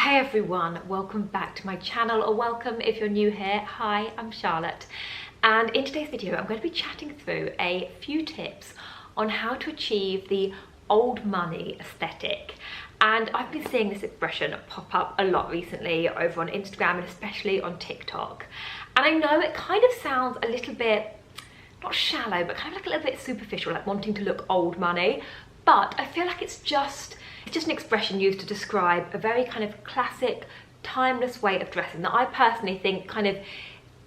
Hey everyone, welcome back to my channel, or welcome if you're new here. Hi, I'm Charlotte, and in today's video I'm going to be chatting through a few tips on how to achieve the old money aesthetic. And I've been seeing this expression pop up a lot recently over on Instagram and especially on TikTok. And I know it kind of sounds a little bit, not shallow, but kind of like a little bit superficial, like wanting to look old money. But I feel like it's just an expression used to describe a very kind of classic, timeless way of dressing that I personally think kind of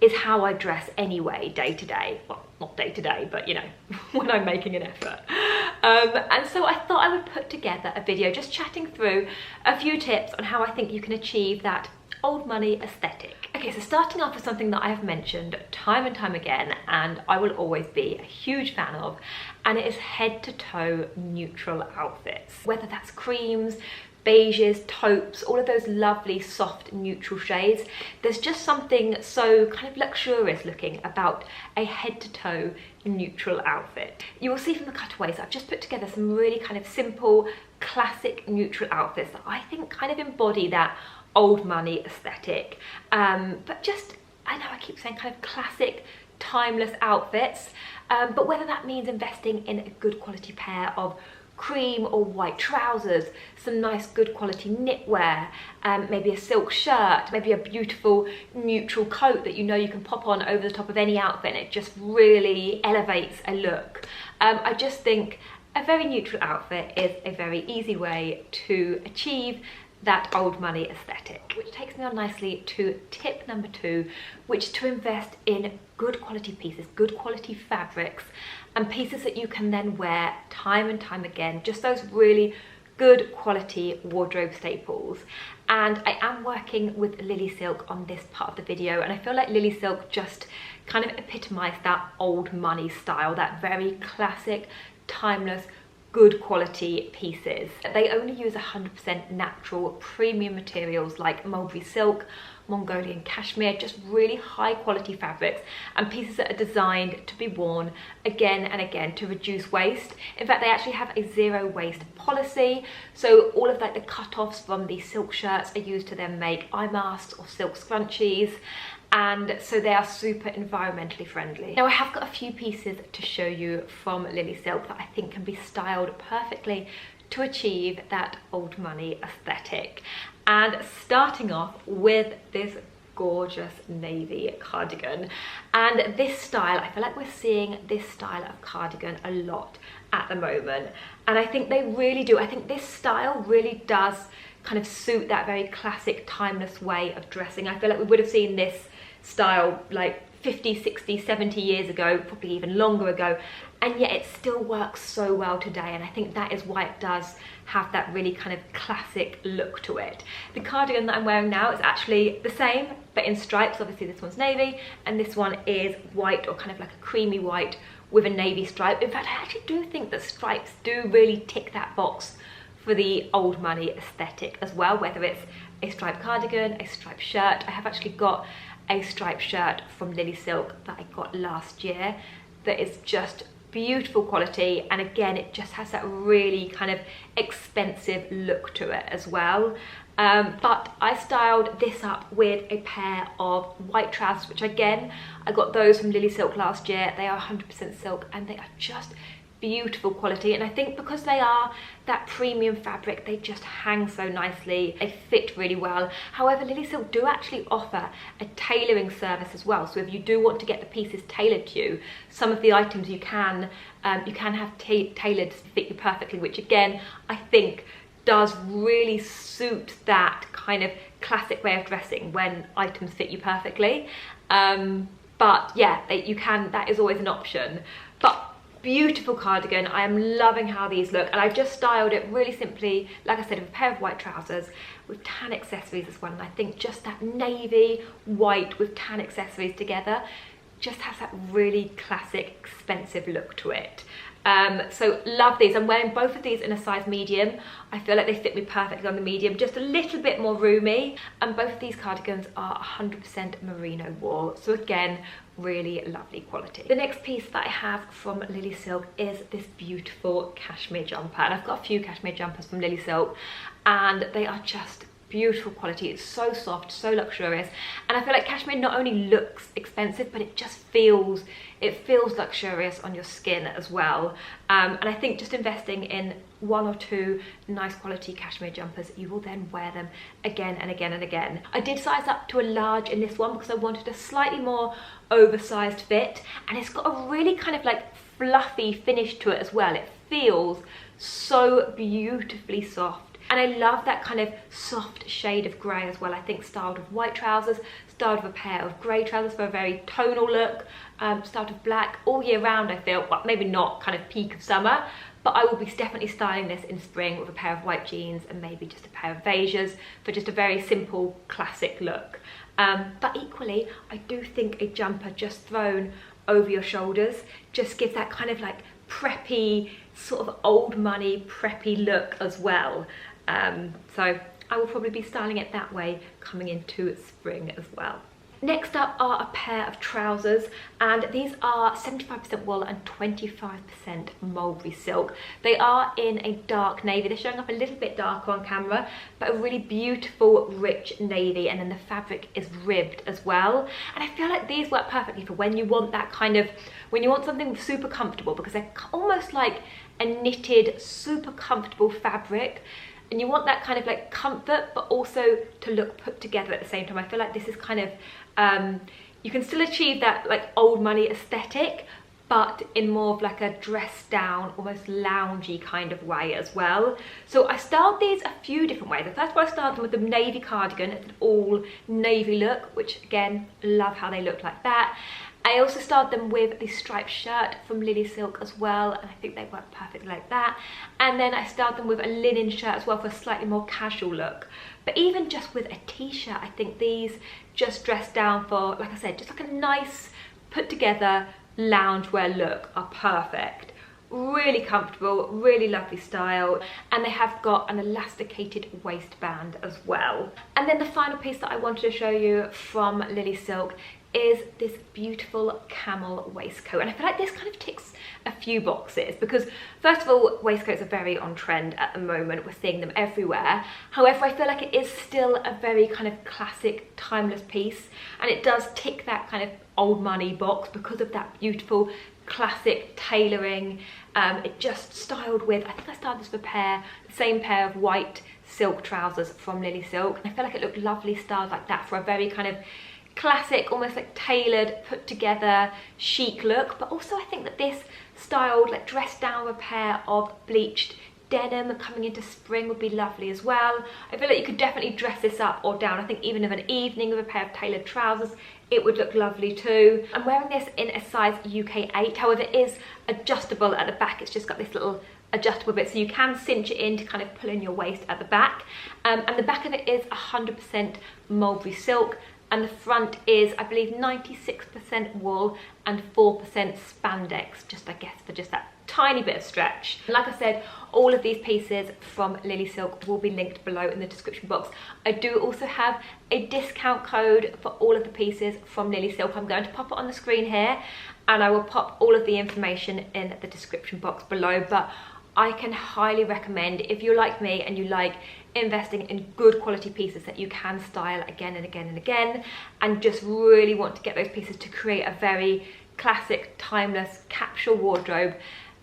is how I dress anyway, day to day. Well, not day to day, but you know, when I'm making an effort. And so I thought I would put together a video just chatting through a few tips on how I think you can achieve that old money aesthetic. Okay, so starting off with something that I have mentioned time and time again, and I will always be a huge fan of, and it is head to toe neutral outfits. Whether that's creams, beiges, taupes, all of those lovely soft neutral shades, there's just something so kind of luxurious looking about a head to toe neutral outfit. You will see from the cutaways I've just put together some really kind of simple, classic neutral outfits that I think kind of embody that old money aesthetic, but just, I know I keep saying kind of classic, timeless outfits, but whether that means investing in a good quality pair of cream or white trousers, some nice good quality knitwear, maybe a silk shirt, maybe a beautiful neutral coat that you know you can pop on over the top of any outfit and it just really elevates a look. I just think a very neutral outfit is a very easy way to achieve that old money aesthetic, which takes me on nicely to tip number 2, which is to invest in good quality pieces, good quality fabrics, and pieces that you can then wear time and time again, just those really good quality wardrobe staples. And I am working with LilySilk on this part of the video, and I feel like LilySilk just kind of epitomized that old money style, that very classic, timeless, good quality pieces. They only use 100% natural premium materials like mulberry silk, Mongolian cashmere, just really high quality fabrics and pieces that are designed to be worn again and again to reduce waste. In fact, they actually have a zero waste policy, so all of like the cut-offs from the silk shirts are used to then make eye masks or silk scrunchies, and so they are super environmentally friendly. Now I have got a few pieces to show you from LilySilk that I think can be styled perfectly to achieve that old money aesthetic. And starting off with this gorgeous navy cardigan. And this style, I feel like we're seeing this style of cardigan a lot at the moment. And I think they really do. I think this style really does kind of suit that very classic, timeless way of dressing. I feel like we would have seen this style like 50, 60, 70 years ago, probably even longer ago, and yet it still works so well today, and I think that is why it does have that really kind of classic look to it. The cardigan that I'm wearing now is actually the same, but in stripes. Obviously this one's navy, and this one is white, or kind of like a creamy white with a navy stripe. In fact, I actually do think that stripes do really tick that box for the old money aesthetic as well, whether it's a striped cardigan, a striped shirt. I have actually got a striped shirt from LilySilk that I got last year that is just beautiful quality, and again it just has that really kind of expensive look to it as well. But I styled this up with a pair of white trousers, which again I got those from LilySilk last year. They are 100% silk and they are just beautiful quality, and I think because they are that premium fabric, they just hang so nicely, they fit really well. However, LilySilk do actually offer a tailoring service as well, so if you do want to get the pieces tailored to you, some of the items you can have tailored to fit you perfectly, which again I think does really suit that kind of classic way of dressing when items fit you perfectly. But yeah, that is always an option. But beautiful cardigan. I am loving how these look, and I just styled it really simply, like I said, with a pair of white trousers with tan accessories as well, and I think just that navy white with tan accessories together just has that really classic, expensive look to it. So love these. I'm wearing both of these in a size medium. I feel like they fit me perfectly on the medium, just a little bit more roomy, and both of these cardigans are 100% merino wool, so again really lovely quality. The next piece that I have from LilySilk is this beautiful cashmere jumper, and I've got a few cashmere jumpers from LilySilk and they are just beautiful quality. It's so soft, so luxurious, and I feel like cashmere not only looks expensive, but it just feels luxurious on your skin as well. And I think just investing in 1 or 2 nice quality cashmere jumpers, you will then wear them again and again and again. I did size up to a large in this one because I wanted a slightly more oversized fit, and it's got a really kind of like fluffy finish to it as well. It feels so beautifully soft, and I love that kind of soft shade of grey as well. I think styled with white trousers, styled with a pair of grey trousers for a very tonal look, styled with black all year round. I feel, well, maybe not kind of peak of summer, but I will be definitely styling this in spring with a pair of white jeans and maybe just a pair of beigers for just a very simple classic look. But equally, I do think a jumper just thrown over your shoulders just gives that kind of like preppy, sort of old money preppy look as well. So I will probably be styling it that way coming into spring as well. Next up are a pair of trousers, and these are 75% wool and 25% mulberry silk. They are in a dark navy. They're showing up a little bit darker on camera, but a really beautiful rich navy, and then the fabric is ribbed as well. And I feel like these work perfectly for when you want that kind of, when you want something super comfortable, because they're almost like a knitted, super comfortable fabric. And you want that kind of like comfort, but also to look put together at the same time. I feel like this is kind of, you can still achieve that like old money aesthetic, but in more of like a dressed down, almost loungy kind of way as well. So I styled these a few different ways. The first one I styled them with the navy cardigan. It's an all navy look, which again, love how they look like that. I also styled them with the striped shirt from LilySilk as well, and I think they work perfectly like that. And then I styled them with a linen shirt as well for a slightly more casual look. But even just with a t-shirt, I think these just dressed down for, like I said, just like a nice put together loungewear look are perfect. Really comfortable, really lovely style, and they have got an elasticated waistband as well. And then the final piece that I wanted to show you from LilySilk is this beautiful camel waistcoat, and I feel like this kind of ticks a few boxes because first of all, waistcoats are very on trend at the moment. We're seeing them everywhere. However, I feel like it is still a very kind of classic, timeless piece, and it does tick that kind of old money box because of that beautiful classic tailoring. It just styled with, I think I styled this with the same pair of white silk trousers from LilySilk. I feel like it looked lovely styled like that for a very kind of classic, almost like tailored, put together, chic look. But also I think that this styled, like dressed down with a pair of bleached denim coming into spring would be lovely as well. I feel like you could definitely dress this up or down. I think even of an evening with a pair of tailored trousers, it would look lovely too. I'm wearing this in a size UK 8, however it is adjustable at the back. It's just got this little adjustable bit, so you can cinch it in to kind of pull in your waist at the back. And the back of it is 100% mulberry silk, and the front is, I believe, 96% wool and 4% spandex, just I guess for just that tiny bit of stretch. And like I said, all of these pieces from LilySilk will be linked below in the description box. I do also have a discount code for all of the pieces from LilySilk. I'm going to pop it on the screen here, and I will pop all of the information in the description box below. But I can highly recommend, if you're like me and you like investing in good quality pieces that you can style again and again and again, and just really want to get those pieces to create a very classic, timeless capsule wardrobe,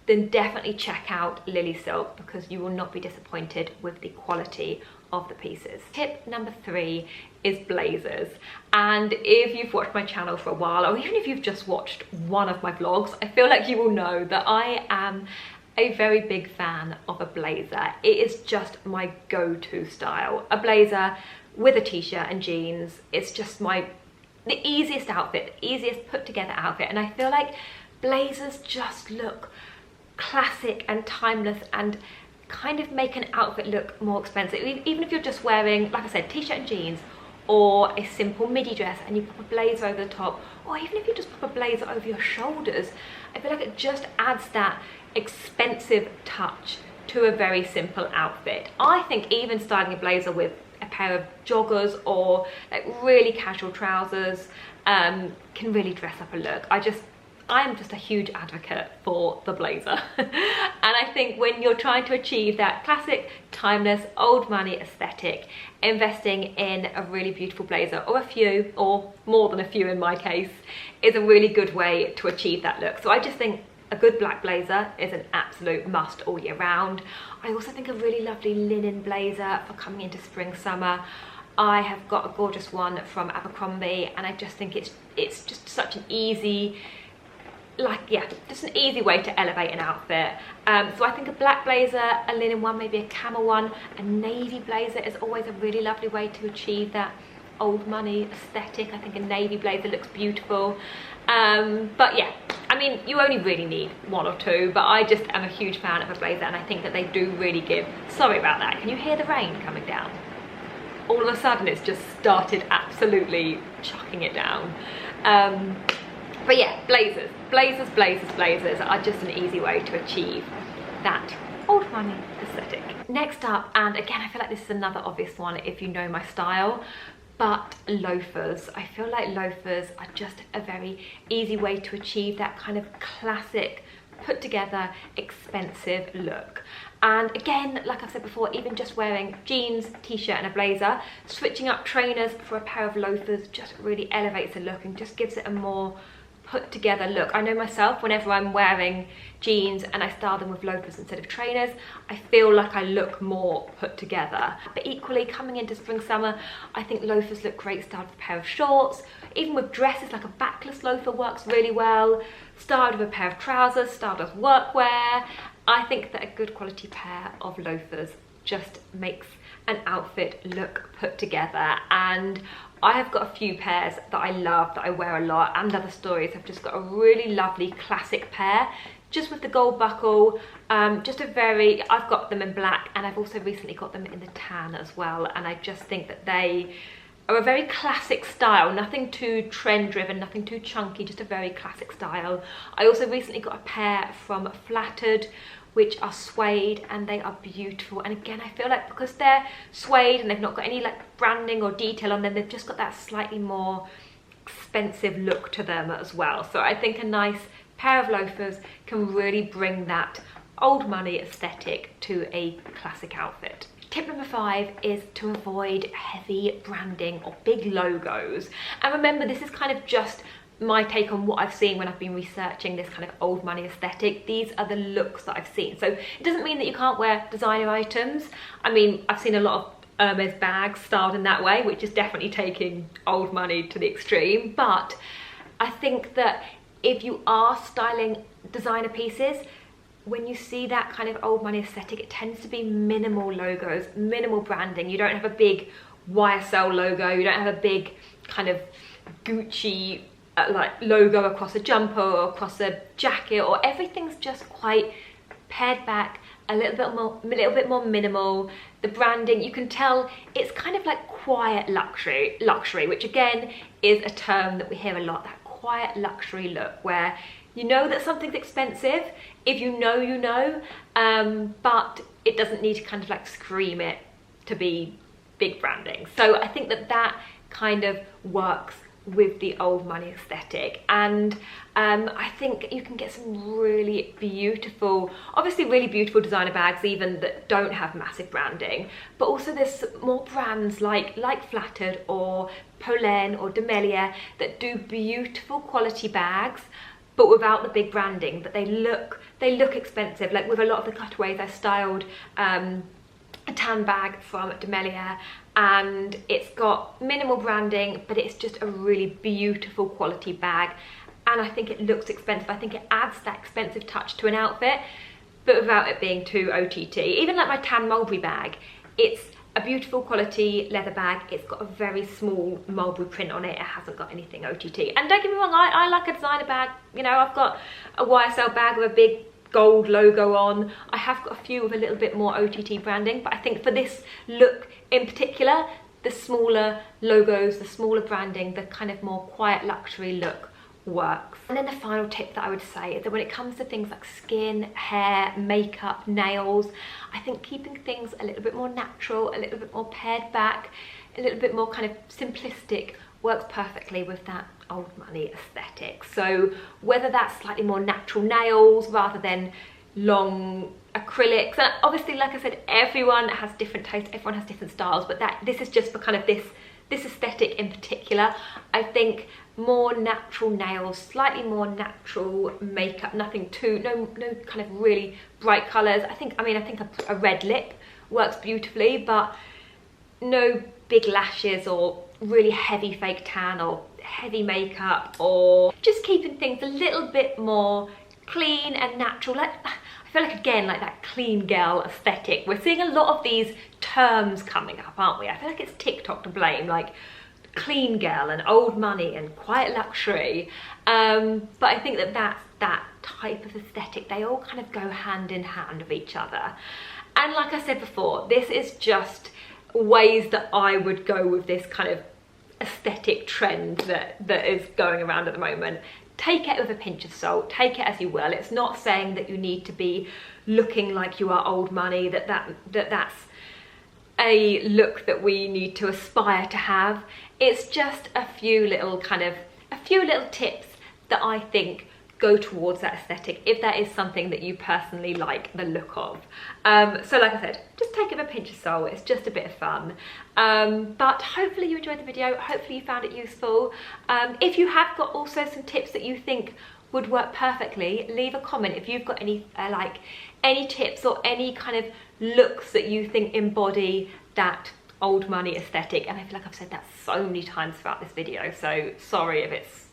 then definitely check out LilySilk because you will not be disappointed with the quality of the pieces. Tip number 3 is blazers. And if you've watched my channel for a while, or even if you've just watched one of my vlogs, I feel like you will know that I am a very big fan of a blazer. It is just my go-to style. A blazer with a t-shirt and jeans. It's just the easiest outfit, the easiest put together outfit. And I feel like blazers just look classic and timeless and kind of make an outfit look more expensive. Even if you're just wearing, like I said, t-shirt and jeans, or a simple midi dress and you pop a blazer over the top, or even if you just pop a blazer over your shoulders, I feel like it just adds that expensive touch to a very simple outfit. I think even styling a blazer with a pair of joggers or like really casual trousers can really dress up a look. I'm just a huge advocate for the blazer. And I think when you're trying to achieve that classic, timeless, old money aesthetic, investing in a really beautiful blazer, or a few, or more than a few in my case, is a really good way to achieve that look. So I just think a good black blazer is an absolute must all year round. I also think a really lovely linen blazer for coming into spring, summer. I have got a gorgeous one from Abercrombie, and I just think it's just such an easy, just an easy way to elevate an outfit. So I think a black blazer, a linen one, maybe a camel one, a navy blazer is always a really lovely way to achieve that old money aesthetic. I think a navy blazer looks beautiful. But yeah, I mean, you only really need one or two, but I just am a huge fan of a blazer, and I think that they do really give. Sorry about that, can you hear the rain coming down? All of a sudden it's just started absolutely chucking it down. But yeah, blazers are just an easy way to achieve that old money aesthetic. Next up, and again, I feel like this is another obvious one if you know my style, but loafers. I feel like loafers are just a very easy way to achieve that kind of classic, put together, expensive look. And again, like I've said before, even just wearing jeans, t-shirt and a blazer, switching up trainers for a pair of loafers just really elevates the look and just gives it a more put together look. I know myself, whenever I'm wearing jeans and I style them with loafers instead of trainers, I feel like I look more put together. But equally, coming into spring, summer, I think loafers look great styled with a pair of shorts. Even with dresses, like a backless loafer works really well. Styled with a pair of trousers, styled as workwear. I think that a good quality pair of loafers just makes an outfit look put together. And I have got a few pairs that I love, that I wear a lot, and Other Stories have just got a really lovely classic pair, just with the gold buckle. I've got them in black, and I've also recently got them in the tan as well, and I just think that they are a very classic style, nothing too trend driven, nothing too chunky, just a very classic style. I also recently got a pair from Flattered, which are suede, and they are beautiful. And again, I feel like because they're suede and they've not got any like branding or detail on them, they've just got that slightly more expensive look to them as well. So I think a nice pair of loafers can really bring that old money aesthetic to a classic outfit. Tip number 5 is to avoid heavy branding or big logos. And remember, this is kind of just my take on what I've seen when I've been researching this kind of old money aesthetic. These are the looks that I've seen. So it doesn't mean that you can't wear designer items. I mean, I've seen a lot of Hermes bags styled in that way, which is definitely taking old money to the extreme. But I think that if you are styling designer pieces, when you see that kind of old money aesthetic, it tends to be minimal logos, minimal branding. You don't have a big YSL logo, you don't have a big kind of Gucci like logo across a jumper or across a jacket, or everything's just quite pared back, a little bit more minimal. The branding, you can tell it's kind of like quiet luxury, which again is a term that we hear a lot, that quiet luxury look, where you know that something's expensive. If you know, you know, but it doesn't need to kind of like scream it to be big branding. So I think that that kind of works with the old money aesthetic. And I think you can get some really beautiful, obviously really beautiful designer bags even that don't have massive branding, but also there's more brands like Flattered or Polène or D'Amelia that do beautiful quality bags but without the big branding, but they look expensive. Like with a lot of the cutaways, I styled a tan bag from D'Amelia, and it's got minimal branding, but it's just a really beautiful quality bag, and I think it looks expensive. I think it adds that expensive touch to an outfit, but without it being too OTT. Even like my tan mulberry bag, it's a beautiful quality leather bag. It's got a very small mulberry print on it. It hasn't got anything OTT. And don't get me wrong, I like a designer bag. You know, I've got a YSL bag with a big gold logo on. I have got a few with a little bit more OTT branding, but I think for this look in particular, the smaller logos, the smaller branding, the kind of more quiet luxury look works. And then the final tip that I would say is that when it comes to things like skin, hair, makeup, nails, I think keeping things a little bit more natural, a little bit more pared back, a little bit more kind of simplistic works perfectly with that old money aesthetic. So whether that's slightly more natural nails rather than long acrylics, and obviously, like I said, everyone has different tastes, everyone has different styles, but this is just for kind of this aesthetic in particular. I think more natural nails, slightly more natural makeup, nothing too, no kind of really bright colours. I think a red lip works beautifully, but no big lashes or really heavy fake tan or heavy makeup, or just keeping things a little bit more clean and natural. Like, I feel like, again, like that clean girl aesthetic. We're seeing a lot of these terms coming up, aren't we? I feel like it's TikTok to blame, like clean girl and old money and quiet luxury. But I think that type of aesthetic, they all kind of go hand in hand with each other. And like I said before, this is just ways that I would go with this kind of aesthetic trend that is going around at the moment. Take it with a pinch of salt, take it as you will. It's not saying that you need to be looking like you are old money, that's a look that we need to aspire to have. It's just a few little tips that I think go towards that aesthetic, if that is something that you personally like the look of. So like I said, just take it with a pinch of salt. It's just a bit of fun. But hopefully you enjoyed the video. Hopefully you found it useful. If you have got also some tips that you think would work perfectly, leave a comment if you've got any any tips or any kind of looks that you think embody that old money aesthetic. And I feel like I've said that so many times throughout this video, so sorry if it's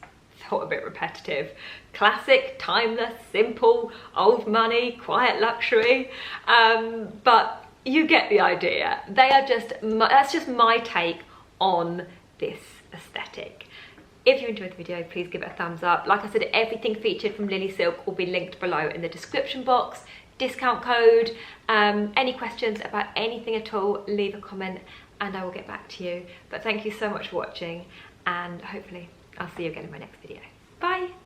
felt a bit repetitive. Classic, timeless, simple, old money, quiet luxury, but you get the idea. That's just my take on this aesthetic. If you enjoyed the video, please give it a thumbs up. Like I said, everything featured from LilySilk will be linked below in the description box. Discount code, any questions about anything at all, leave a comment and I will get back to you. But thank you so much for watching, and hopefully I'll see you again in my next video. Bye!